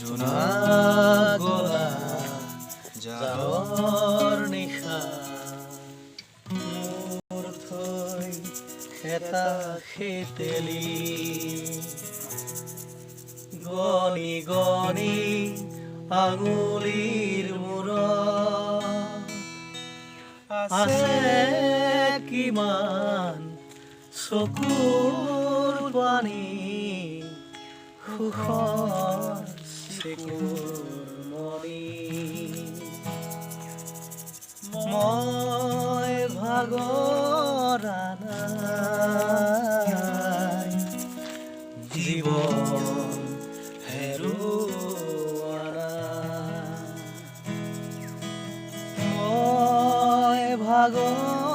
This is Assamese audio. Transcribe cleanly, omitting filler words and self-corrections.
জোনা গলা জাৰৰ নিশা মোৰ থৈ খেতা খেতেলি গণি গণি আঙুলিৰ মূৰত আছে কিমান চকুৰ পানী সুখৰ চেকুৰ মণি মই ভাগৰা নাই জীৱন হেৰুৱা নাই মই ভাগৰা